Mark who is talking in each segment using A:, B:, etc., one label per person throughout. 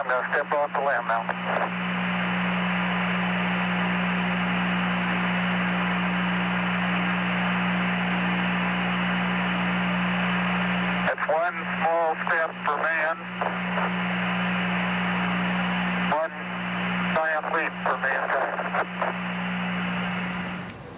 A: I'm going to step off the limb now. That's one small step for man, one giant leap for mankind.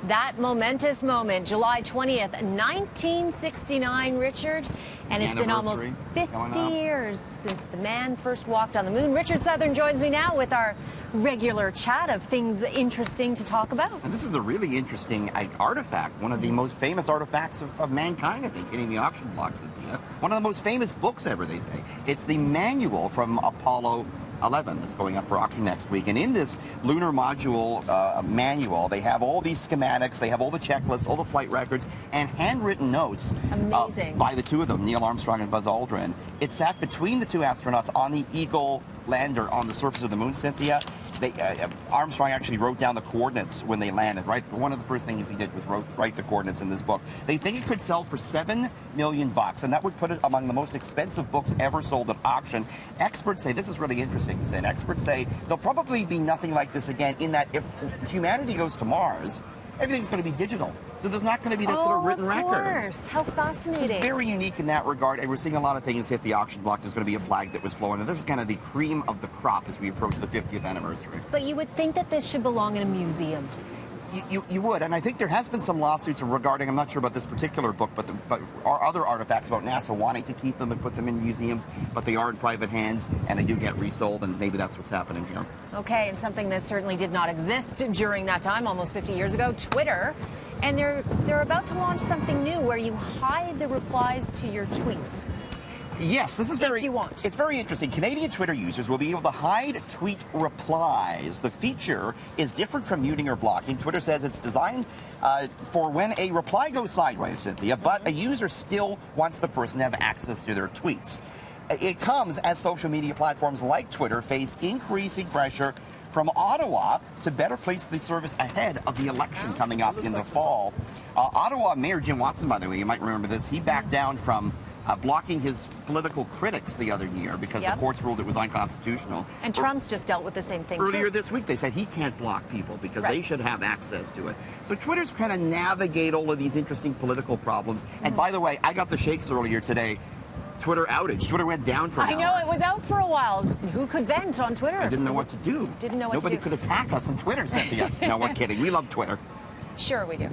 B: That momentous moment, July 20th, 1969, Richard, and it's been almost 50 years since the man first walked on the moon. Richard Southern joins me now with our regular chat of things interesting to talk about.
C: And this is a really interesting artifact, one of the most famous artifacts of mankind, I think, hitting the auction block, Cynthia. One of the most famous books ever, they say. It's the manual from Apollo 11 that's going up for auction next week. And in this lunar module manual, they have all these schematics, they have all the checklists, all the flight records, and handwritten notes by the two of them, Neil Armstrong and Buzz Aldrin. It sat between the two astronauts on the Eagle lander on the surface of the moon, Cynthia. Armstrong actually wrote down the coordinates when they landed, right? One of the first things he did was write the coordinates in this book. They think it could sell for $7 million, and that would put it among the most expensive books ever sold at auction. Experts say, this is really interesting to say, experts say there'll probably be nothing like this again, in that if humanity goes to Mars, everything's going to be digital. So there's not going to be that sort of written record.
B: Of course. How fascinating.
C: So it's very unique in that regard, and we're seeing a lot of things hit the auction block. There's going to be a flag that was flown, and this is kind of the cream of the crop as we approach the 50th anniversary.
B: But you would think that this should belong in a museum.
C: You would, and I think there has been some lawsuits regarding, I'm not sure about this particular book, but are other artifacts about NASA wanting to keep them and put them in museums, but they are in private hands, and they do get resold, and maybe that's what's happening here. Okay,
B: and something that certainly did not exist during that time, almost 50 years ago, Twitter. And they're about to launch something new where you hide the replies to your tweets.
C: Yes, this is
B: it's
C: very interesting. Canadian Twitter users will be able to hide tweet replies. The feature is different from muting or blocking. Twitter says it's designed for when a reply goes sideways, Cynthia, but a user still wants the person to have access to their tweets. It comes as social media platforms like Twitter face increasing pressure from Ottawa to better place the service ahead of the election coming up in the fall. Ottawa Mayor Jim Watson, by the way, you might remember this, he backed down from blocking his political critics the other year because the courts ruled it was unconstitutional.
B: And Trump's just dealt with the same thing
C: earlier this week. They said he can't block people because they should have access to it. So Twitter's trying to navigate all of these interesting political problems. And by the way, I got the shakes earlier today. Twitter outage. Twitter went down for an hour.
B: I know, it was out for a while. Who could vent on Twitter?
C: I didn't know what to do.
B: Didn't know what
C: Nobody
B: to do.
C: could attack us on Twitter, Cynthia. No, we're kidding. We love Twitter.
B: Sure we do.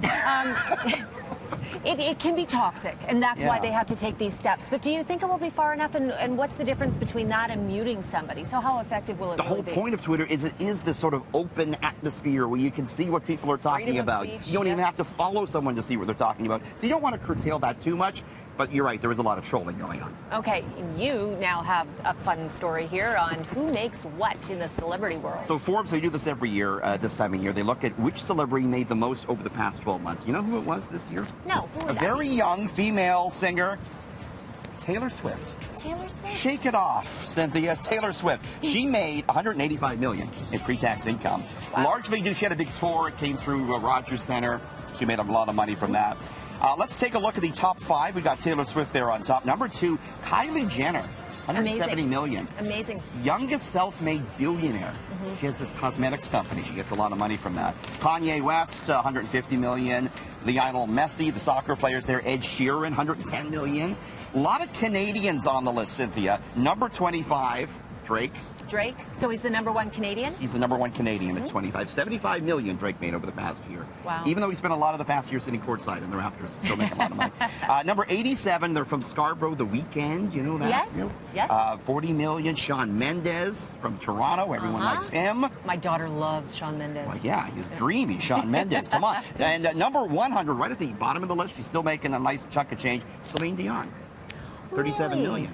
B: It can be toxic, and that's why they have to take these steps. But do you think it will be far enough, and what's the difference between that and muting somebody? So how effective will it really be?
C: The whole point of Twitter is it is this sort of open atmosphere where you can see what people are talking about. You don't even have to follow someone to see what they're talking about. So you don't want to curtail that too much. But you're right, there is a lot of trolling going on.
B: Okay, you now have a fun story here on who makes what in the celebrity world.
C: So Forbes, they do this every year, this time of year. They look at which celebrity made the most over the past 12 months. You know who it was this year?
B: No, who was
C: that? A very young female singer, Taylor Swift.
B: Taylor Swift?
C: Shake it off, Cynthia. Taylor Swift. She made $185 million in pre-tax income.
B: Wow.
C: Largely due, she had a big tour. It came through Rogers Center. She made a lot of money from that. Let's take a look at the top 5. We got Taylor Swift there on top. Number 2, Kylie Jenner, $170 million.
B: Amazing.
C: Youngest self-made billionaire. She has this cosmetics company. She gets a lot of money from that. Kanye West, $150 million. Lionel Messi, the soccer players there. Ed Sheeran, $110 million. A lot of Canadians on the list, Cynthia. Number 25, Drake.
B: Drake? So he's the #1 Canadian?
C: He's the #1 Canadian at 25. $75 million Drake made over the past year.
B: Wow.
C: Even though he spent a lot of the past year sitting courtside in the Raptors, still making a lot of money. Number 87, they're from Scarborough, The Weeknd. You know that?
B: Yes,
C: you know?
B: yes.
C: $40 million. Shawn Mendes from Toronto. Everyone likes him.
B: My daughter loves Shawn Mendes.
C: Well, yeah, he's dreamy, Shawn Mendes. Come on. And number 100, right at the bottom of the list, she's still making a nice chunk of change. Celine Dion, $37 million.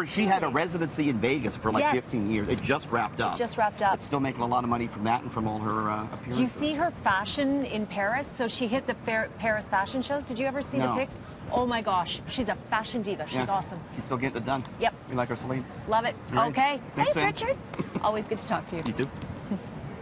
C: She had a residency in Vegas for like 15 years. It just wrapped up. It's still making a lot of money from that and from all her appearances.
B: Do you see her fashion in Paris? So she hit the Paris fashion shows. Did you ever see the pics? Oh my gosh, she's a fashion diva. She's awesome.
C: She's still getting it done.
B: Yep.
C: We like her, Celine.
B: Love it.
C: Right.
B: Okay. Thanks,
C: Sam.
B: Richard. Always good to talk to you.
C: You too.